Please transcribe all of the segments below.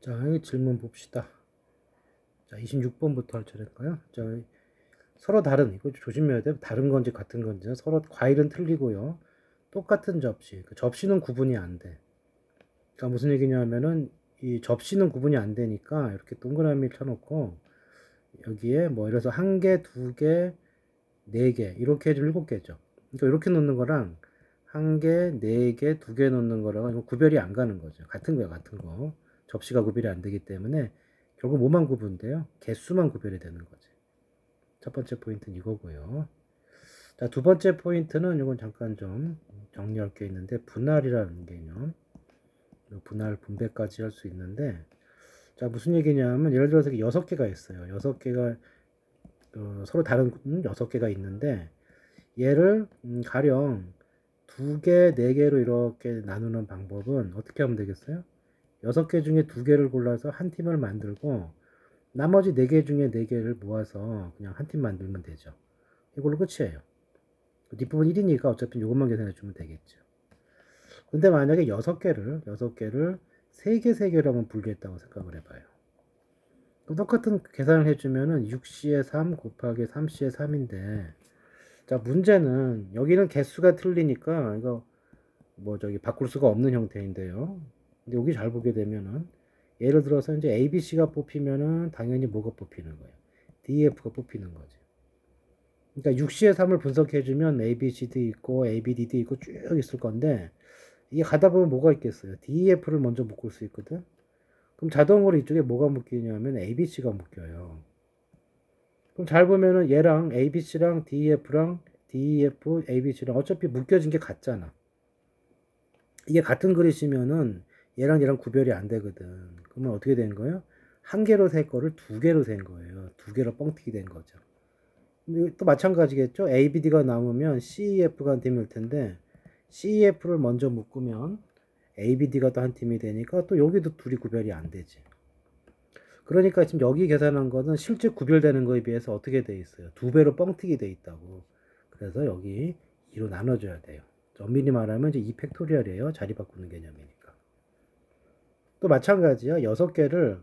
자, 이 질문 봅시다. 자, 26번부터 할 차례인가요? 자, 서로 다른, 이거 조심해야 돼요. 다른 건지 같은 건지. 서로 과일은 틀리고요. 똑같은 접시. 그 접시는 구분이 안 돼. 그러니까 무슨 얘기냐면은 이 접시는 구분이 안 되니까 이렇게 동그라미 쳐놓고 여기에 뭐 이래서 한 개, 두 개, 네 개 이렇게 해주면 일곱 개죠. 그러니까 이렇게 놓는 거랑 한 개, 네 개, 두 개 놓는 거랑 구별이 안 가는 거죠. 같은 거야, 같은 거. 접시가 구별이 안 되기 때문에 결국 뭐만 구분돼요? 개수만 구별이 되는 거지. 첫 번째 포인트는 이거고요. 자, 두 번째 포인트는 이건 잠깐 좀 정리할 게 있는데 분할이라는 개념. 분할 분배까지 할 수 있는데 자, 무슨 얘기냐면 예를 들어서 6개가 있어요. 6개가 서로 다른 6개가 있는데 얘를 가령 2개, 4개로 이렇게 나누는 방법은 어떻게 하면 되겠어요? 6개 중에 2개를 골라서 한 팀을 만들고 나머지 4개 중에 4개를 모아서 그냥 한 팀 만들면 되죠. 이걸로 끝이에요. 뒷부분 1이니까 어차피 이것만 계산해 주면 되겠죠. 근데 만약에 6개를 3개, 3개로 한번 분리했다고 생각을 해봐요. 그럼 똑같은 계산을 해주면은 6C의 3 곱하기 3C의 3인데 자, 문제는 여기는 개수가 틀리니까 이거 뭐 저기 바꿀 수가 없는 형태인데요. 근데 여기 잘 보게 되면은 예를 들어서 이제 ABC가 뽑히면은 당연히 뭐가 뽑히는 거예요? DF가 뽑히는 거지. 그러니까 6C의 3을 분석해주면 ABC도 있고 ABD도 있고 쭉 있을 건데 이게 가다 보면 뭐가 있겠어요? DEF를 먼저 묶을 수 있거든. 그럼 자동으로 이쪽에 뭐가 묶이냐면 ABC가 묶여요. 그럼 잘 보면은 얘랑 ABC랑 DEF랑 DEF, ABC랑 어차피 묶여진 게 같잖아. 이게 같은 그릇이면은 얘랑 구별이 안 되거든. 그러면 어떻게 된 거예요? 한 개로 셀 거를 두 개로 센 거예요. 두 개로 뻥튀기 된 거죠. 또 마찬가지겠죠? ABD가 남으면 CEF가 한 팀일 텐데 CEF를 먼저 묶으면 ABD가 또 한 팀이 되니까 또 여기도 둘이 구별이 안 되지. 그러니까 지금 여기 계산한 거는 실제 구별되는 거에 비해서 어떻게 돼 있어요? 두 배로 뻥튀기 돼 있다고. 그래서 여기 2로 나눠줘야 돼요. 엄밀히 말하면 이제 2팩토리얼이에요. 자리 바꾸는 개념이니까. 또 마찬가지야. 6개를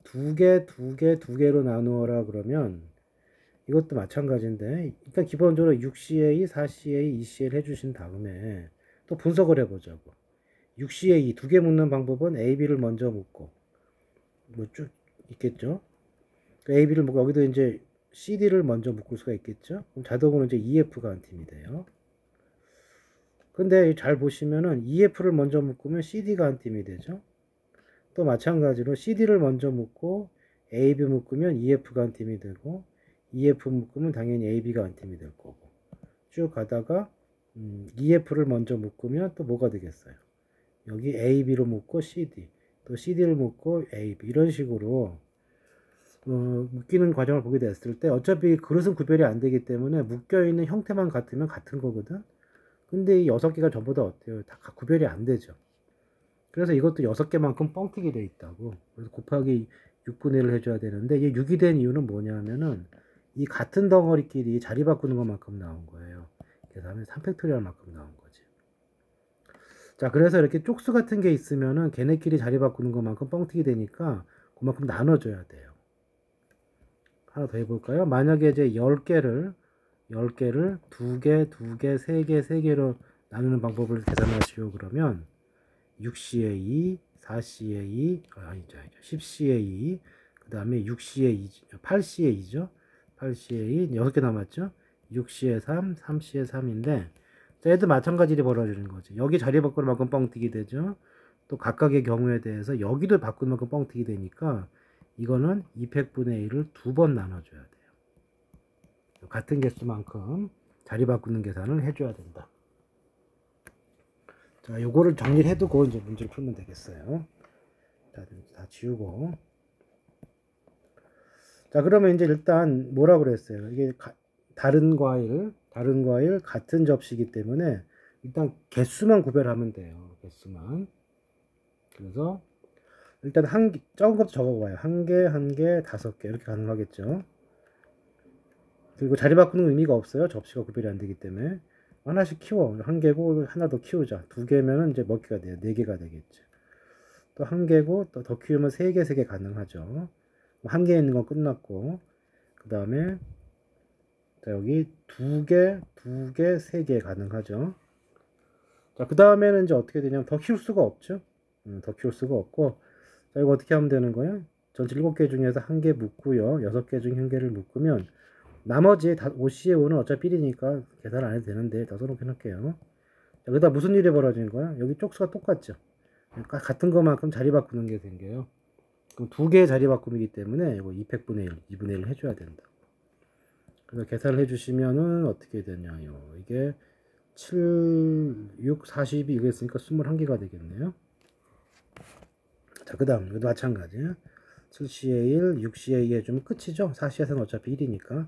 2개, 2개, 2개로 나누어라 그러면 이것도 마찬가지인데 일단 기본적으로 6CA, 4CA, 2CL 해주신 다음에 또 분석을 해보자고. 6CA 2개 묶는 방법은 AB를 먼저 묶고 뭐 쭉 있겠죠. AB를 묶고 여기도 이제 CD를 먼저 묶을 수가 있겠죠. 그럼 자동으로 이제 EF가 한 팀이 돼요. 근데 잘 보시면은 EF를 먼저 묶으면 CD가 한 팀이 되죠. 또 마찬가지로 CD를 먼저 묶고 AB 묶으면 EF가 한 팀이 되고 EF 묶으면 당연히 AB가 한 팀이 될 거고 쭉 가다가 EF를 먼저 묶으면 또 뭐가 되겠어요? 여기 AB로 묶고 CD 또 CD를 묶고 AB 이런 식으로 묶이는 과정을 보게 됐을 때 어차피 그릇은 구별이 안 되기 때문에 묶여있는 형태만 같으면 같은 거거든. 근데 이 6개가 전부 다 어때요? 다 구별이 안 되죠. 그래서 이것도 6개만큼 뻥튀기 돼 있다고. 그래서 곱하기 6분의 1을 해줘야 되는데 이게 6이 된 이유는 뭐냐면은 이 같은 덩어리끼리 자리 바꾸는 것만큼 나온 거예요. 그래서 하면 3팩토리얼만큼 나온 거지. 자, 그래서 이렇게 쪽수 같은 게 있으면은 걔네끼리 자리 바꾸는 것만큼 뻥튀기 되니까 그만큼 나눠줘야 돼요. 하나 더 해볼까요? 만약에 이제 10개를 2개, 2개, 3개, 3개로 나누는 방법을 계산하시오 그러면 6CA, 4CA, 아니죠, 10CA, 그 다음에 6CA, 8CA죠. 8CA, 6개 남았죠. 6CA 3, 3CA 3인데, 자, 얘도 마찬가지로 벌어지는 거죠. 여기 자리 바꾸는 만큼 뻥튀기 되죠. 또 각각의 경우에 대해서 여기도 바꾸는 만큼 뻥튀기 되니까, 이거는 200분의 1을 두 번 나눠줘야 돼요. 같은 개수만큼 자리 바꾸는 계산을 해줘야 된다. 자, 요거를 정리를 해두고 이제 문제를 풀면 되겠어요. 다 지우고. 자, 그러면 이제 일단 뭐라 그랬어요? 이게 다른 과일, 같은 접시이기 때문에 일단 개수만 구별하면 돼요. 개수만. 그래서 일단 적은 것도 적어봐요. 한 개, 5개 이렇게 가능하겠죠. 그리고 자리 바꾸는 의미가 없어요. 접시가 구별이 안 되기 때문에. 하나씩 키워. 한 개고 하나 더 키우자. 2개면은 이제 몇 개가 돼요? 4개가 되겠죠. 또 1개고 또 더 키우면 3개 가능하죠. 1개 있는 건 끝났고 그 다음에 자 여기 2개, 2개, 3개 가능하죠. 자 그 다음에는 이제 어떻게 되냐면 더 키울 수가 없죠. 더 키울 수가 없고 자 이거 어떻게 하면 되는 거예요? 전체 7개 중에서 1개 묶고요. 6개 중 1개를 묶으면 나머지 다 5C의 5는 어차피 1이니까 계산 안 해도 되는데 다 써놓게 할게요. 자, 그러다 무슨 일이 벌어지는 거야? 여기 쪽수가 똑같죠. 그러니까 같은 것만큼 자리 바꾸는 게 생겨요. 그럼 2개의 자리 바꿈이기 때문에 이거 200분의 1, 2분의 1 해줘야 된다. 그래서 계산을 해주시면은 어떻게 되냐요. 이게 7, 6, 42 이거 했으니까 21개가 되겠네요. 자, 그 다음, 이것도 마찬가지. 7C의 1, 6C의 2 해주면 끝이죠. 4C에서는 어차피 1이니까.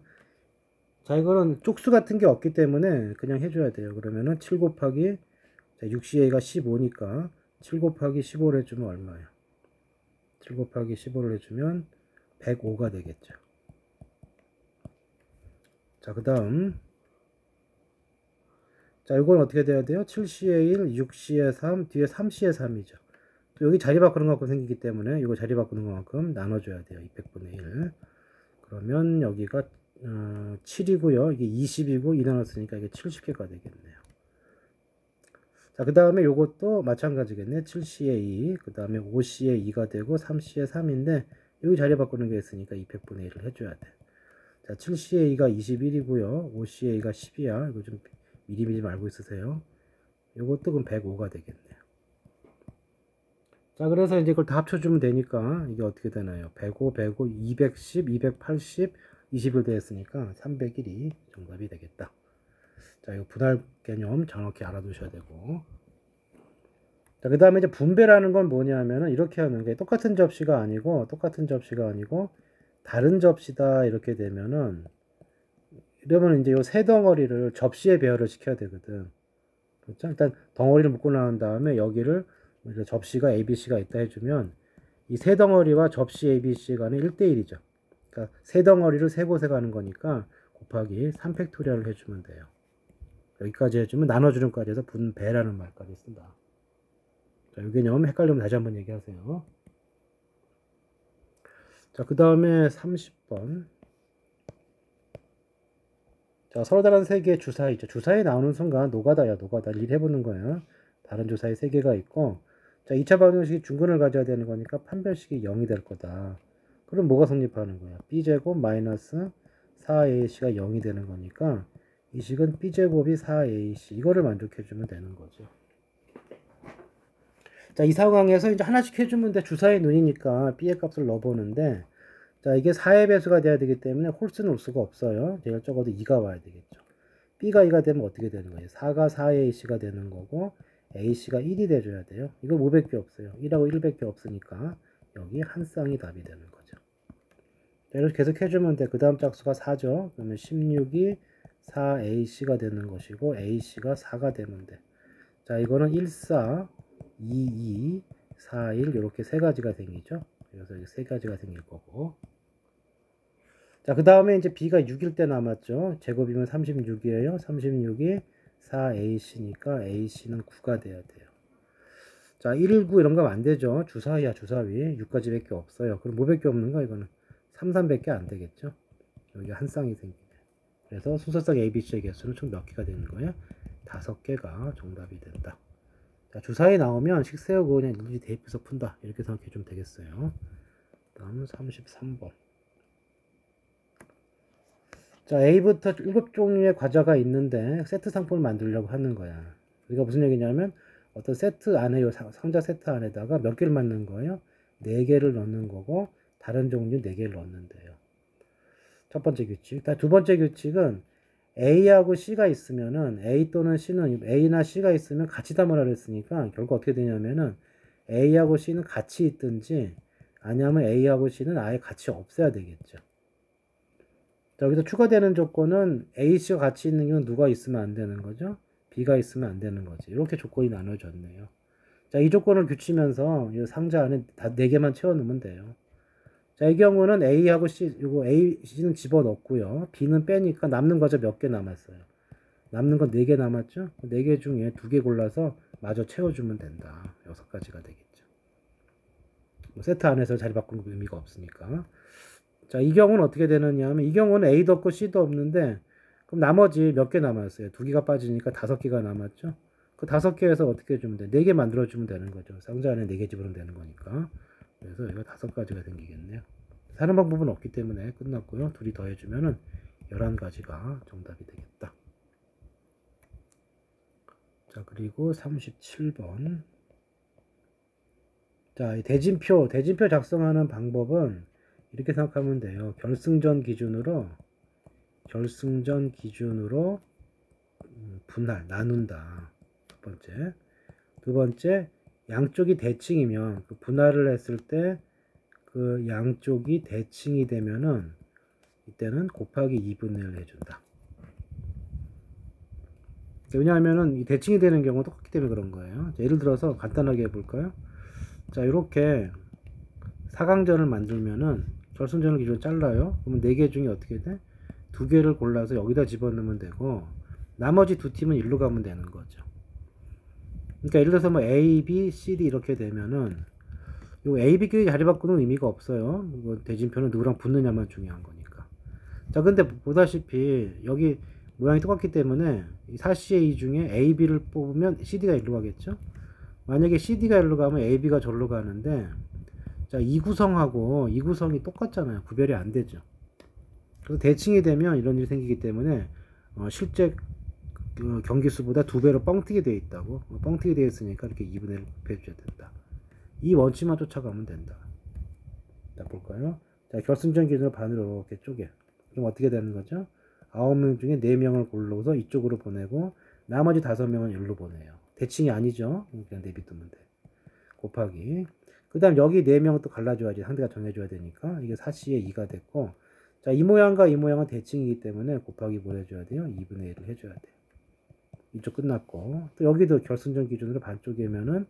자, 이거는 쪽수 같은 게 없기 때문에 그냥 해줘야 돼요. 그러면은 7 곱하기, 자, 6C의 2가 15니까 7 곱하기 15를 해주면 얼마예요? 7 곱하기 15를 해주면 105가 되겠죠. 자, 그 다음. 자, 이건 어떻게 돼야 돼요? 7C의 1, 6C의 3, 뒤에 3C의 3이죠. 또 여기 자리 바꾸는 것만큼 생기기 때문에 이거 자리 바꾸는 것만큼 나눠줘야 돼요. 200분의 1. 그러면 여기가 7이고요. 이게 20이고 2 나눴으니까 이게 70개가 되겠네요. 자, 그 다음에 요것도 마찬가지겠네. 7C의 2, 그 다음에 5C의 2가 되고 3C의 3인데 여기 자리 바꾸는 게 있으니까 200분의 1을 해줘야 돼. 자, 7C의 2가 21이고요. 5C의 2가 10이야. 이거 좀 미리미리 알고 있으세요. 요것도 그럼 105가 되겠네요. 자, 그래서 이제 이걸 다 합쳐주면 되니까 이게 어떻게 되나요? 105, 105, 210, 280, 21 되었으니까 301이 정답이 되겠다. 자, 이거 분할 개념 정확히 알아두셔야 되고. 자, 그 다음에 이제 분배라는 건 뭐냐면은 이렇게 하는 게 똑같은 접시가 아니고 다른 접시다 이렇게 되면은 이러면 이제 요 세 덩어리를 접시에 배열을 시켜야 되거든. 그렇죠? 일단 덩어리를 묶고 나온 다음에 여기를 접시가 ABC가 있다 해주면 이 세 덩어리와 접시 ABC 간의 1대1이죠. 그러니까 세 덩어리를 세 곳에 가는 거니까 곱하기 3팩토리얼을 해주면 돼요. 여기까지 해주면 나눠주는까지 해서 분배라는 말까지 쓴다. 자, 이 개념 헷갈리면 다시 한번 얘기하세요. 자, 그 다음에 30번. 자, 서로 다른 세 개의 주사위 있죠. 주사위 나오는 순간 노가다야, 노가다. 일 해보는 거야. 다른 주사위 세 개가 있고, 자, 2차 방정식이 중근을 가져야 되는 거니까 판별식이 0이 될 거다. 그럼 뭐가 성립하는 거야? b제곱 마이너스 4ac가 0이 되는 거니까 이 식은 b제곱이 4ac 이거를 만족해주면 되는 거죠. 자, 이 상황에서 이제 하나씩 해주면 돼. 주사위 눈이니까 b의 값을 넣어보는데, 자, 이게 4의 배수가 돼야 되기 때문에 홀수는 올 수가 없어요. 제일 적어도 2가 와야 되겠죠. b가 2가 되면 어떻게 되는 거예요? 4가 4ac가 되는 거고 ac가 1이 돼줘야 돼요. 이거 500개 없어요. 1하고 1밖에 없으니까 여기 한 쌍이 답이 되는 거죠. 자, 이렇게 계속 해주면 돼. 그 다음 짝수가 4죠. 그러면 16이 4ac가 되는 것이고 ac가 4가 되면 돼. 자, 이거는 1, 4, 2, 2, 4, 1 이렇게 세 가지가 생기죠. 그래서 이제 세 가지가 생길 거고. 자, 그 다음에 이제 b가 6일 때 남았죠. 제곱이면 36이에요. 36이 4ac니까 ac는 9가 돼야 돼요. 자, 1, 9 이런 거 하면 안 되죠. 주사위야, 주사위. 6가지밖에 없어요. 그럼 뭐밖에 없는 거 이거는 3, 3밖에 안 되겠죠. 여기 한 쌍이 생기네. 그래서 순서상 ABC의 개수는 총 몇 개가 되는 거예요? 5개가 정답이 된다. 자, 주사위 나오면 식 세우고 그냥 일일이 대입해서 푼다. 이렇게 생각해 주면 되겠어요. 다음 33번. 자, A부터 7종류의 과자가 있는데 세트 상품을 만들려고 하는 거야. 그러니까 무슨 얘기냐면 어떤 세트 안에 요 상자 세트 안에다가 몇 개를 만드는 거예요? 4개를 넣는 거고 다른 종류 4개를 넣는데요. 첫 번째 규칙. 두 번째 규칙은 A하고 C가 있으면은 A 또는 C는 A나 C가 있으면 같이 담으라 그랬으니까 결국 어떻게 되냐면은 A하고 C는 같이 있든지 아니면 A하고 C는 아예 같이 없애야 되겠죠. 자, 여기서 추가되는 조건은 A, C가 같이 있는 경우는 누가 있으면 안 되는 거죠? B가 있으면 안 되는 거지. 이렇게 조건이 나눠졌네요. 자, 이 조건을 규치면서 이 상자 안에 다 4개만 채워놓으면 돼요. 자, 이 경우는 A하고 C, 이거 A, C는 집어넣고요. B는 빼니까 남는 과자 몇 개 남았어요. 남는 건 4개 남았죠? 4개 중에 2개 골라서 마저 채워주면 된다. 6가지가 되겠죠. 뭐 세트 안에서 자리 바꾸는 거 의미가 없으니까. 자, 이 경우는 어떻게 되느냐 하면 이 경우는 A도 없고 C도 없는데 그럼 나머지 몇 개 남았어요. 2개가 빠지니까 5개가 남았죠. 그 5개에서 어떻게 해주면 돼? 4개 만들어주면 되는 거죠. 상자 안에 4개 집어넣으면 되는 거니까. 그래서 이거 5가지가 생기겠네요. 사는 방법은 없기 때문에 끝났고요. 둘이 더해주면은 11가지가 정답이 되겠다. 자, 그리고 37번. 자, 이 대진표 작성하는 방법은 이렇게 생각하면 돼요. 결승전 기준으로 분할, 나눈다. 첫 번째. 두 번째, 양쪽이 대칭이면 그 분할을 했을 때 그 양쪽이 대칭이 되면은 이때는 곱하기 2분의 1 해준다. 왜냐하면은 이 대칭이 되는 경우가 똑같기 때문에 그런 거예요. 자, 예를 들어서 간단하게 해볼까요? 자, 이렇게 4강전을 만들면은 결승전을 기준으로 잘라요. 그러면 4개 중에 어떻게 돼? 2개를 골라서 여기다 집어넣으면 되고 나머지 두 팀은 일로 가면 되는 거죠. 그러니까 예를 들어서 뭐 A, B, C, D 이렇게 되면은 요 A, B끼리 자리 바꾸는 의미가 없어요. 뭐 대진표는 누구랑 붙느냐만 중요한 거니까. 자, 근데 보다시피 여기 모양이 똑같기 때문에 4CA 중에 A, B를 뽑으면 CD가 일로 가겠죠. 만약에 CD가 일로 가면 A, B가 절로 가는데 자, 이 구성하고 이 구성이 똑같잖아요. 구별이 안 되죠. 그래서 대칭이 되면 이런 일이 생기기 때문에 실제 그 경기수보다 2배로 뻥튀기 되어 있다고. 뻥튀기 되어 있으니까 이렇게 2분의 1 곱해줘야 된다. 이 원칙만 쫓아가면 된다. 자, 볼까요? 자, 결승전 기준으로 반으로 이렇게 쪼개. 그럼 어떻게 되는 거죠? 9명 중에 4명을 골라서 이쪽으로 보내고 나머지 5명은 여기로 보내요. 대칭이 아니죠. 그냥 내비두면 돼. 곱하기. 그 다음 여기 4명은 또 갈라줘야지. 상대가 정해줘야 되니까. 이게 4C에 2가 됐고. 자, 이 모양과 이 모양은 대칭이기 때문에 곱하기 뭘 해줘야 돼요? 2분의 1을 해줘야 돼요. 이쪽 끝났고. 또 여기도 결승전 기준으로 반쪽이면은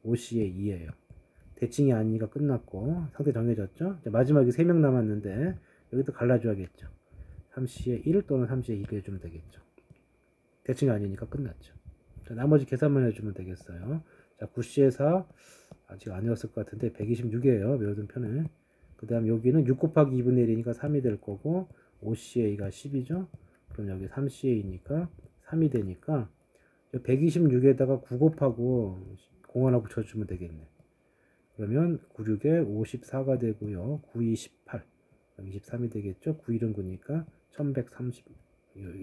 5C에 2예요. 대칭이 아니니까 끝났고. 상대 정해졌죠? 자, 마지막에 3명 남았는데 여기도 갈라줘야겠죠. 3C에 1 또는 3C에 2를 해주면 되겠죠. 대칭이 아니니까 끝났죠. 자, 나머지 계산만 해주면 되겠어요. 자, 9C에 4 아직 아니었을 것 같은데 126이에요. 외우던 편에. 그 다음 여기는 6 곱하기 2분의 1이니까 3이 될 거고 5C에 2가 10이죠. 그럼 여기 3C에 2니까 3이 되니까 126에다가 9 곱하고 0 하나 붙여주면 되겠네. 그러면 9, 6에 54가 되고요. 9, 2, 18. 23이 되겠죠. 9, 1은 9니까 1130.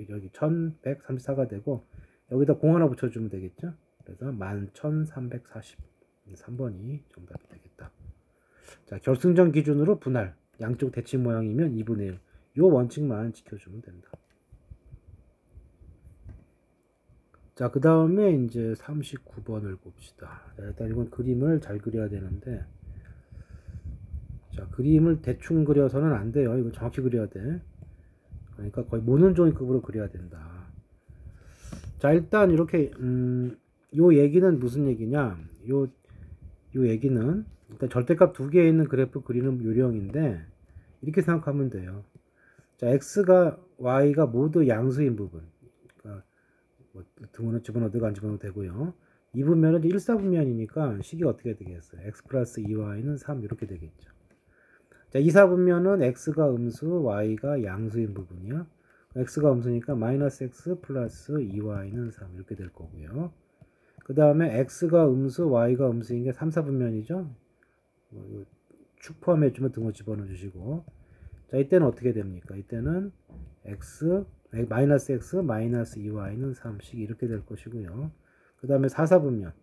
여기 1134가 되고 여기다 0 하나 붙여주면 되겠죠. 그래서 11,340. 3번이 정답이 되겠다. 자, 결승전 기준으로 분할. 양쪽 대칭 모양이면 2분의 1. 요 원칙만 지켜주면 된다. 자, 그 다음에 이제 39번을 봅시다. 자, 일단 이건 그림을 잘 그려야 되는데, 자, 그림을 대충 그려서는 안 돼요. 이거 정확히 그려야 돼. 그러니까 거의 모논종이급으로 그려야 된다. 자, 일단 이렇게 요 얘기는 무슨 얘기냐? 요 얘기는 일단 절대값 2개에 있는 그래프 그리는 요령인데 이렇게 생각하면 돼요. 자, x가 y가 모두 양수인 부분. 그러니까 뭐 등호는 집어넣어도 안 집어넣어도 되고요. 이분면은 1사분면이니까 식이 어떻게 되겠어요? x 플러스 2y는 3 이렇게 되겠죠. 자, 2사분면은 x가 음수, y가 양수인 부분이요. x가 음수니까 마이너스 x 플러스 2y는 3 이렇게 될 거고요. 그 다음에 x가 음수, y가 음수인 게 3, 4분면이죠. 축 포함해주면 등호 집어넣어 주시고. 자, 이때는 어떻게 됩니까? 이때는 마이너스 x, 마이너스 2y는 3씩 이렇게 될 것이고요. 그 다음에 4, 4분면.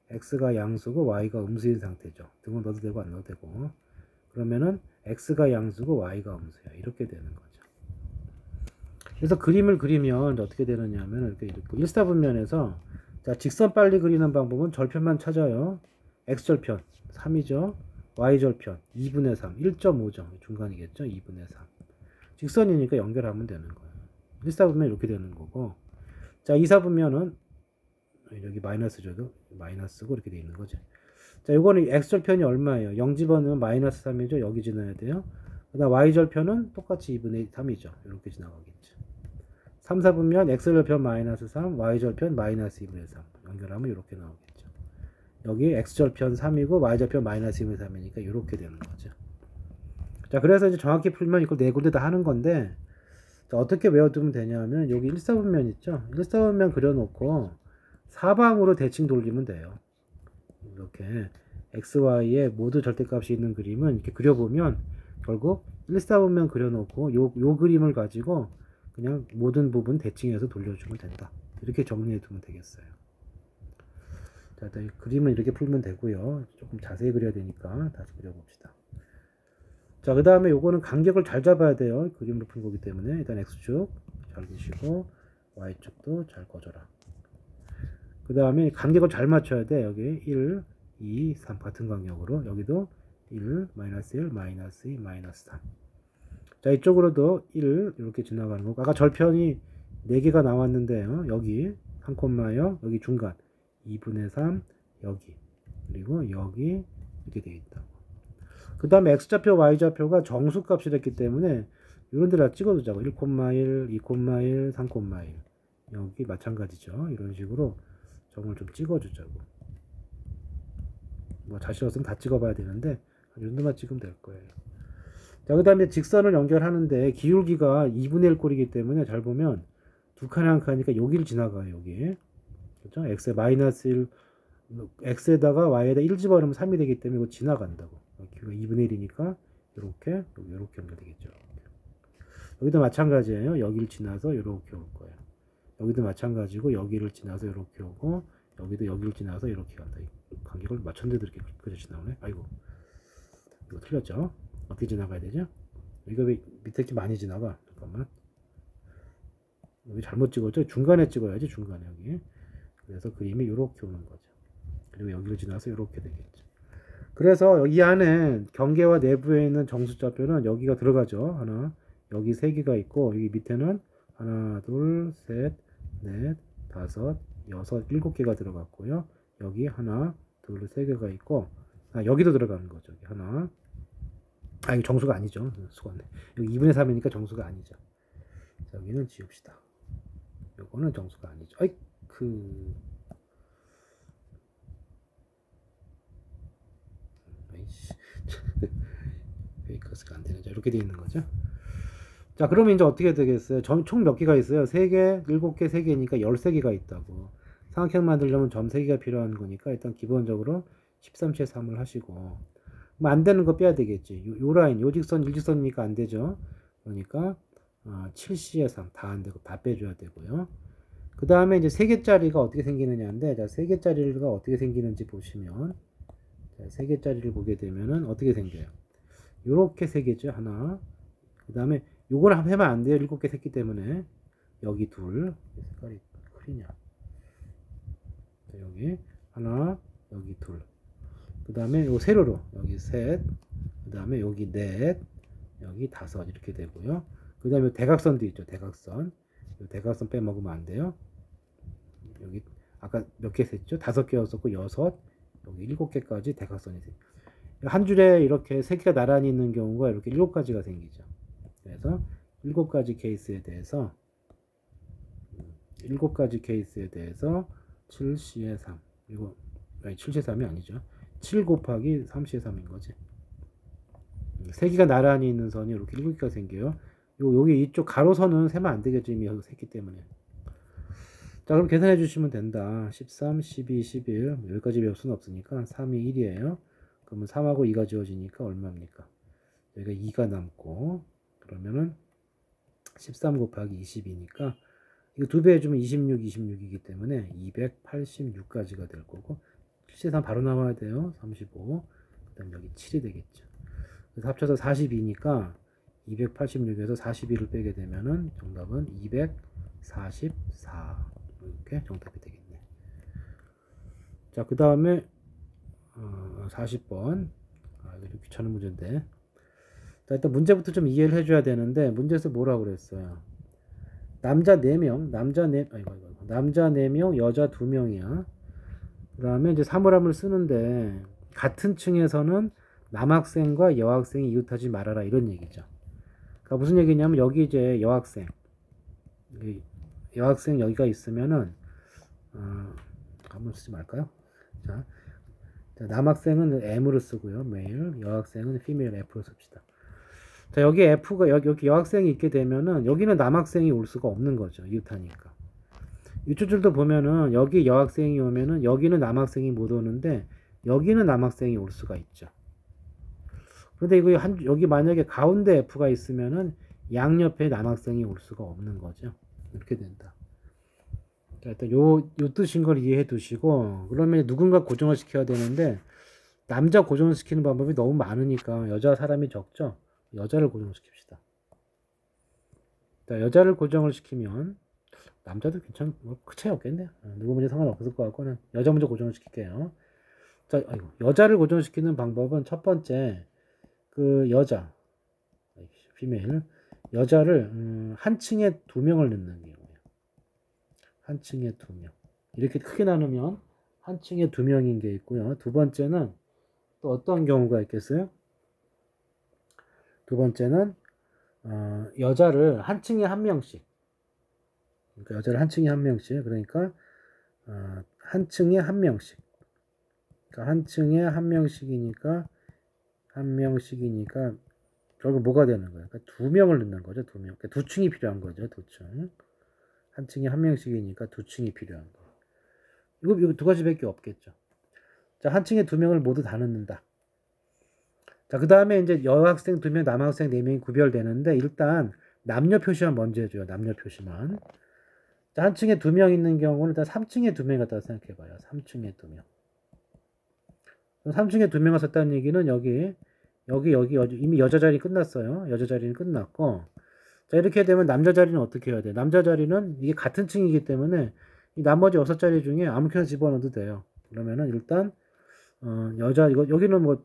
x가 양수고 y가 음수인 상태죠. 등호 넣어도 되고 안 넣어도 되고. 그러면은 x가 양수고 y가 음수야. 이렇게 되는 거죠. 그래서 그림을 그리면 어떻게 되느냐 하면 이렇게 1사분면에서 자, 직선 빨리 그리는 방법은 절편만 찾아요. x절편 3이죠. y절편 2분의 3, 1.5죠. 중간이겠죠. 2분의 3. 직선이니까 연결하면 되는 거예요. 1사분면 이렇게 되는 거고. 자, 2사분면은 여기 마이너스죠. 마이너스고 이렇게 돼 있는 거죠. 자, 요거는 x절편이 얼마예요? 0 집어넣으면 마이너스 3이죠. 여기 지나야 돼요. 그 다음 y절편은 똑같이 2분의 3이죠. 이렇게 지나가겠죠. 3, 4분면 x절편 마이너스 3, y절편 마이너스 2분의 3 연결하면 이렇게 나오겠죠. 여기 x절편 3이고 y절편 마이너스 2분의 3이니까 이렇게 되는 거죠. 자, 그래서 이제 정확히 풀면 이걸 네 군데 다 하는 건데, 자, 어떻게 외워두면 되냐면 여기 1사분면 있죠. 1사분면 그려놓고 사방으로 대칭 돌리면 돼요. 이렇게 x, y에 모두 절대값이 있는 그림은 이렇게 그려보면 결국 1사분면 그려놓고 요 그림을 가지고 그냥 모든 부분 대칭해서 돌려주면 된다. 이렇게 정리해두면 되겠어요. 자, 일단 그림은 이렇게 풀면 되고요. 조금 자세히 그려야 되니까 다시 그려봅시다. 자, 그 다음에 요거는 간격을 잘 잡아야 돼요. 그림으로 푼 거기 때문에 일단 x축 잘 그리시고 y축도 잘 그어줘라. 그 다음에 간격을 잘 맞춰야 돼. 여기 1, 2, 3 같은 간격으로 여기도 1, 마이너스 1, 마이너스 2, 마이너스 3. 자, 이쪽으로도 1 이렇게 지나가는 거고, 아까 절편이 4개가 나왔는데요. 여기 3,0 여기 중간 2분의 3 여기 그리고 여기 이렇게 되어 있다고. 그 다음에 x좌표 y좌표가 정수값이 됐기 때문에 이런 데다 찍어두자고. 1,1 2,1 3,1 여기 마찬가지죠. 이런 식으로 점을 좀 찍어주자고. 뭐 자신 없으면 다 찍어봐야 되는데 이 정도만 찍으면 될 거예요. 자, 그 다음에 직선을 연결하는데 기울기가 2분의 1 꼴이기 때문에 잘 보면 두 칸에 한 칸이니까 여기를 지나가요. 여기. 그렇죠? x에 마이너스 1, x에다가 y에다 1 집어넣으면 3이 되기 때문에 이거 지나간다고. 여기가 2분의 1이니까 이렇게 이렇게 연결되겠죠. 여기도 마찬가지예요. 여기를 지나서 이렇게 올 거예요. 여기도 마찬가지고 여기를 지나서 이렇게 오고 여기도 여기를 지나서 이렇게 간다. 간격을 맞췄는데도 이렇게 그저 나오네. 아이고, 이거 틀렸죠? 어떻게 지나가야 되죠? 여기가 왜 밑에 게 많이 지나가? 잠깐만. 여기 잘못 찍었죠? 중간에 찍어야지. 중간에 여기. 그래서 그림이 이렇게 오는 거죠. 그리고 여기를 지나서 이렇게 되겠죠. 그래서 이 안에 경계와 내부에 있는 정수좌표는 여기가 들어가죠. 하나, 여기 3개가 있고 여기 밑에는 하나, 둘, 셋, 넷, 다섯, 여섯, 7개가 들어갔고요. 여기 하나, 둘, 3개가 있고, 여기도 들어가는 거죠. 여기 하나. 이거 정수가 아니죠. 수고하네. 여기 2분의 3이니까 정수가 아니죠. 자, 여기는 지웁시다. 요거는 정수가 아니죠. 페이커스가 안 되는. 자, 이렇게 돼 있는 거죠. 자, 그러면 이제 어떻게 되겠어요? 총 몇 개가 있어요? 3개, 7개, 3개니까 13개가 있다고. 삼각형 만들려면 점 3개가 필요한 거니까 일단 기본적으로 13채 3을 하시고, 뭐 안 되는 거 빼야 되겠지. 요 라인, 요 직선, 일직선이니까 안 되죠. 그러니까 7C에 3 다 안 되고 다 빼줘야 되고요. 그 다음에 이제 3개짜리가 어떻게 생기느냐인데, 자, 3개짜리가 어떻게 생기는지 보시면, 자, 3개짜리를 보게 되면은 어떻게 생겨요? 요렇게 3개죠. 하나. 그 다음에 요걸 한번 해면 안 돼요. 7개 샜기 때문에. 여기 둘. 색깔이 흐리냐. 자, 여기 하나, 여기 둘. 그 다음에 요 세로로 여기 셋. 그 다음에 여기 넷. 여기 다섯. 이렇게 되고요. 그 다음에 대각선도 있죠. 대각선. 대각선 빼먹으면 안 돼요. 여기 아까 몇 개 셌죠? 5개였었고 6, 여기 7개까지 대각선이 생겨요. 한 줄에 이렇게 3개가 나란히 있는 경우가 이렇게 7가지가 생기죠. 그래서 7가지 케이스에 대해서 7가지 케이스에 대해서 7C의 3 이거 7C의 3이 아니죠. 7 곱하기 3C의 3인 거지. 3개가 나란히 있는 선이 이렇게 7개가 생겨요. 여기 이쪽 가로선은 세면 안 되겠죠. 이미 여기 샜기 때문에. 자, 그럼 계산해 주시면 된다. 13, 12, 11 여기까지 배울 수는 없으니까 3이 1이에요. 그러면 3하고 2가 지워지니까 얼마입니까? 여기가 2가 남고, 그러면은 13 곱하기 22니까 이거 2배 해주면 26, 26이기 때문에 286까지가 될 거고, 7대3 바로 나와야 돼요. 35. 그 다음 여기 7이 되겠죠. 그래서 합쳐서 42니까 286에서 41을 빼게 되면은 정답은 244. 이렇게 정답이 되겠네. 자, 그 다음에 40번. 이거 좀 귀찮은 문제인데. 자, 일단 문제부터 좀 이해를 해줘야 되는데, 문제에서 뭐라고 그랬어요? 남자 4명, 남자 4명, 여자 2명이야. 그 다음에 이제 사물함을 쓰는데, 같은 층에서는 남학생과 여학생이 이웃하지 말아라. 이런 얘기죠. 그러니까 무슨 얘기냐면, 여기 이제 여학생 여기가 있으면은, 한번 쓰지 말까요? 자, 남학생은 M으로 쓰고요. male. 여학생은 female F로 씁시다. 자, 여기 F가, 여기 여학생이 있게 되면은, 여기는 남학생이 올 수가 없는 거죠. 이웃하니까. 이쪽 줄도 보면은, 여기 여학생이 오면은, 여기는 남학생이 못 오는데, 여기는 남학생이 올 수가 있죠. 그런데 이거 여기 만약에 가운데 F가 있으면은, 양옆에 남학생이 올 수가 없는 거죠. 이렇게 된다. 자, 일단 요 뜻인 걸 이해해 두시고, 그러면 누군가 고정을 시켜야 되는데, 남자 고정을 시키는 방법이 너무 많으니까, 여자 사람이 적죠? 여자를 고정시킵시다. 자, 여자를 고정을 시키면, 남자도 뭐, 그 차이 없겠네요. 누구 먼저 상관없을 것 같고는, 여자 먼저 고정을 시킬게요. 자, 여자를 고정시키는 방법은 첫 번째, 여자, female, 여자를, 한 층에 2명을 넣는 경우예요. 한 층에 2명. 이렇게 크게 나누면, 한 층에 2명인 게 있고요. 두 번째는, 또 어떤 경우가 있겠어요? 두 번째는, 여자를 한 층에 1명씩. 그러니까 여자를 한 층에 1명씩. 그러니까, 한 층에 1명씩. 그러니까 한 층에 1명씩이니까, 1명씩이니까, 결국 뭐가 되는 거예요? 그러니까 2명을 넣는 거죠, 2명. 그러니까 2층이 필요한 거죠, 2층. 한 층에 1명씩이니까 2층이 필요한 거. 이거 두 가지밖에 없겠죠. 자, 한 층에 2명을 모두 다 넣는다. 자, 그 다음에 이제 여학생 2명, 남학생 4명이 구별되는데, 일단 남녀 표시만 먼저 해줘요. 남녀 표시만. 자, 한 층에 2명 있는 경우는 일단 3층에 2명 갖다가 생각해봐요. 3층에 2명. 3층에 2명을 썼다는 얘기는 여기 이미 여자 자리 끝났어요. 여자 자리는 끝났고. 자, 이렇게 되면 남자 자리는 어떻게 해야 돼? 남자 자리는 이게 같은 층이기 때문에 이 나머지 6자리 중에 아무렇게나 집어넣어도 돼요. 그러면은 일단, 여기는 뭐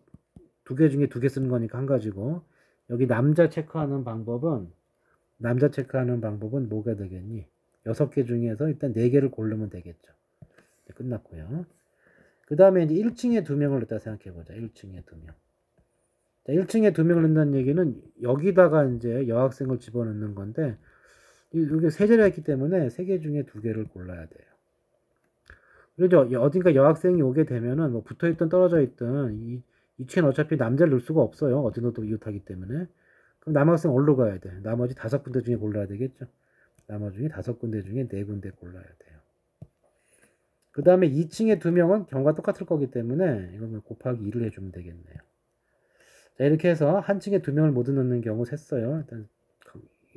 2개 중에 2개 쓰는 거니까 한 가지고, 여기 남자 체크하는 방법은 뭐가 되겠니? 6개 중에서 일단 4개를 고르면 되겠죠. 끝났고요. 그 다음에 이제 1층에 2명을 넣다 생각해보자. 1층에 2명. 자, 1층에 2명을 넣는다는 얘기는 여기다가 이제 여학생을 집어넣는 건데, 이게 3자리가 있기 때문에 3개 중에 2개를 골라야 돼요. 그래서 어딘가 여학생이 오게 되면은 뭐 붙어있든 떨어져있든 이 층엔 어차피 남자를 넣을 수가 없어요. 어디 넣어도 이웃하기 때문에. 그럼 남학생 어디로 가야 돼? 나머지 5군데 중에 골라야 되겠죠. 나머지 5군데 중에 4군데 골라야 돼요. 그 다음에 2층에 2명은 경우가 똑같을 거기 때문에 이거는 곱하기 2를 해주면 되겠네요. 자, 이렇게 해서 한 층에 2명을 모두 넣는 경우 셌어요. 일단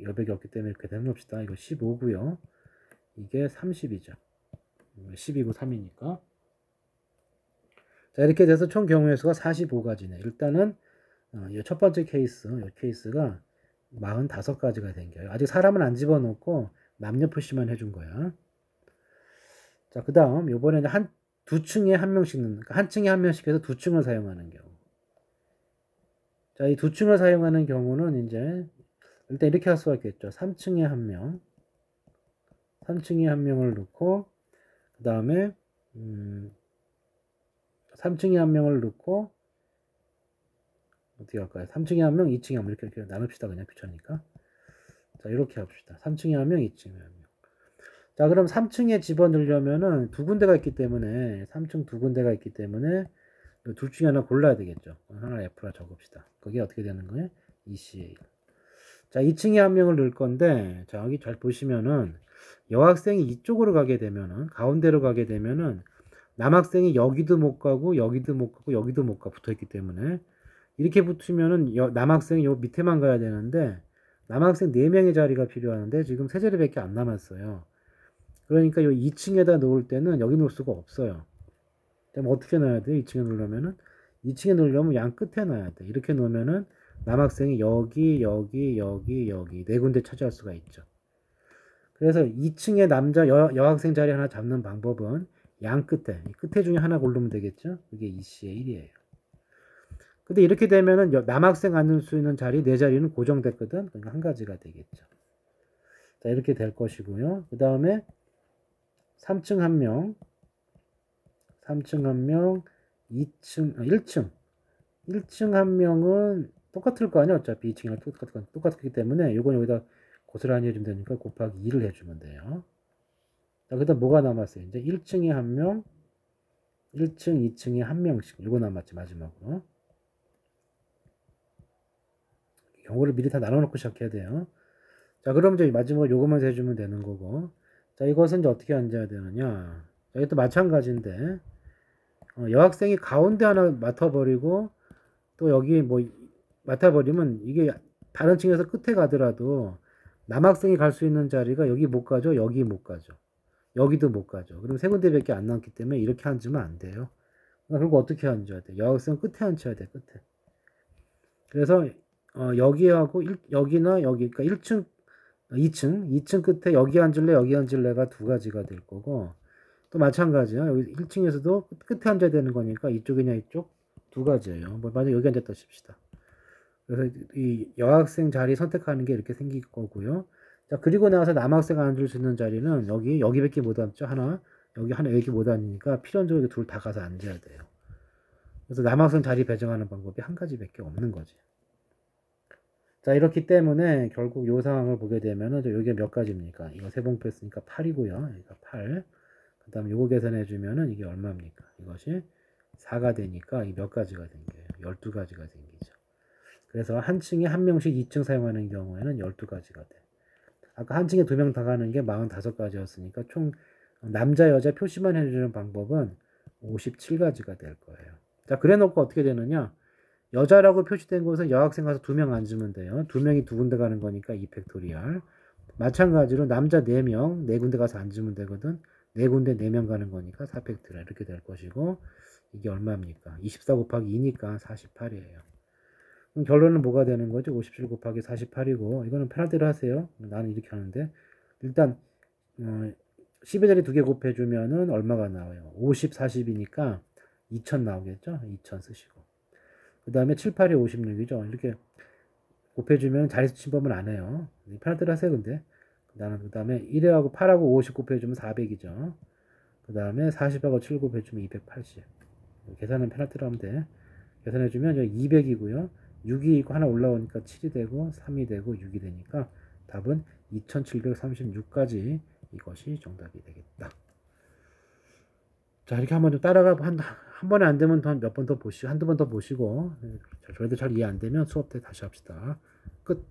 여백이 없기 때문에 이렇게 해놓읍시다. 이거 15고요. 이게 30이죠. 12고 3이니까. 자, 이렇게 돼서 총 경우의 수가 45가지네. 일단은 첫 번째 케이스, 이 케이스가 45가지가 생겨요. 아직 사람은 안 집어넣고 남녀 표시만 해준 거야. 자, 그 다음 요번에는 두 층에 1명씩 넣는, 그러니까 한 층에 1명씩 해서 2층을 사용하는 경우. 자, 이 2층을 사용하는 경우는 이제 일단 이렇게 할 수가 있겠죠. 3층에 1명, 3층에 1명을 넣고, 그 다음에 3층에 1명을 넣고, 어떻게 할까요? 3층에 1명, 2층에 1명 이렇게 나눕시다. 그냥 귀찮으니까. 자, 이렇게 합시다. 3층에 1명, 2층에 1명. 자, 그럼 3층에 집어넣으려면은 2군데가 있기 때문에, 3층 2군데가 있기 때문에 둘 중에 하나 골라야 되겠죠. 하나 F라 적읍시다. 그게 어떻게 되는 거예요? ECA. 자, 2층에 1명을 넣을 건데, 자, 여기 잘 보시면은 여학생이 이쪽으로 가게 되면은, 가운데로 가게 되면은 남학생이 여기도 못 가고 여기도 못 가고 여기도 못 가 붙어있기 때문에 이렇게 붙으면은 남학생이 요 밑에만 가야 되는데 남학생 4명의 자리가 필요하는데 지금 3자리밖에 안 남았어요. 그러니까 요 2층에다 놓을 때는 여기 놓을 수가 없어요. 그럼 어떻게 놔야 돼요? 2층에 놓으려면은 2층에 놓으려면 양 끝에 놔야 돼. 이렇게 놓으면은 남학생이 여기 네 군데 차지할 수가 있죠. 그래서 2층에 남자 여학생 자리 하나 잡는 방법은 양 끝에 중에 하나 고르면 되겠죠. 그게 EC의 1이에요. 근데 이렇게 되면은 남학생 앉을 수 있는 자리 4자리는 고정됐거든. 그러니까 한 가지가 되겠죠. 자, 이렇게 될 것이고요. 그 다음에 3층 1명, 1층 1명은 똑같을 거 아니야. 어차피 2층이랑 똑같기 때문에 이건 여기다 고스란히 해주면 되니까 곱하기 2를 해주면 돼요. 자, 그 다음 뭐가 남았어요? 이제 1층에 1명, 1층, 2층에 한 명씩. 이거 남았지, 마지막으로. 경우를 미리 다 나눠놓고 시작해야 돼요. 자, 그럼 이제 마지막으로 요것만 해주면 되는 거고. 자, 이것은 이제 어떻게 앉아야 되느냐. 자, 이것도 마찬가지인데, 여학생이 가운데 하나 맡아버리고, 또 여기 뭐, 맡아버리면 이게 다른 층에서 끝에 가더라도 남학생이 갈 수 있는 자리가 여기 못 가죠. 여기 못 가죠. 여기도 못 가죠. 그럼 세 군데밖에 안 남기 때문에 이렇게 앉으면 안 돼요. 그리고 어떻게 앉아야 돼? 여학생 끝에 앉혀야 돼. 끝에. 그래서 여기하고 여기나 여기 그러니까 1층 2층 끝에 여기 앉을래 여기 앉을래가 두 가지가 될 거고 또 마찬가지야. 여기 1층에서도 끝에 앉아야 되는 거니까 이쪽이냐 이쪽 두 가지예요. 뭐 만약 여기 앉았다 칩시다. 그래서 이 여학생 자리 선택하는 게 이렇게 생길 거고요. 자, 그리고 나서 남학생 앉을 수 있는 자리는 여기밖에 못 앉죠. 하나 여기 하나 여기 못 앉으니까 필연적으로 둘 다 가서 앉아야 돼요. 그래서 남학생 자리 배정하는 방법이 한 가지밖에 없는 거지. 자, 이렇기 때문에 결국 이 상황을 보게 되면은 여기가 몇 가지입니까? 이거 세 봉투 했으니까 8이고요. 여기가 8. 그 다음에 요거 계산해 주면은 이게 얼마입니까? 이것이 4가 되니까 이 몇 가지가 생겨요? 12가지가 생기죠. 그래서 한 층에 한 명씩 2층 사용하는 경우에는 12가지가 돼. 아까 한 층에 두 명 다 가는 게 45가지였으니까 총 남자 여자 표시만 해주는 방법은 57가지가 될 거예요. 자, 그래 놓고 어떻게 되느냐? 여자라고 표시된 곳은 여학생 가서 2명 앉으면 돼요. 2명이 두 군데 가는 거니까 2팩토리얼. 마찬가지로 남자 4명, 4군데 가서 앉으면 되거든. 4군데 4명 가는 거니까 4팩토리얼 이렇게 될 것이고 이게 얼마입니까? 24 곱하기 2니까 48이에요. 그럼 결론은 뭐가 되는 거죠? 57 곱하기 48이고 이거는 편할 대로 하세요. 나는 이렇게 하는데 일단 10의 자리 2개 곱해주면은 얼마가 나와요? 50, 40이니까 2000 나오겠죠? 2000 쓰시고 그 다음에 7, 8이 56이죠. 이렇게 곱해주면 자리수 침범을 안 해요. 편할 대로 하세요, 근데. 그 다음에 1하고 8하고 50 곱해주면 400이죠. 그 다음에 40하고 7 곱해주면 280. 계산은 편할 대로 하면 돼. 계산해주면 200이고요. 6이 있고 하나 올라오니까 7이 되고 3이 되고 6이 되니까 답은 2736까지 이것이 정답이 되겠다. 자, 이렇게 한번 좀 따라가, 한 번에 안 되면 몇 번 더 보시고, 한두 번 더 보시고, 저희도 잘 이해 안 되면 수업 때 다시 합시다. 끝.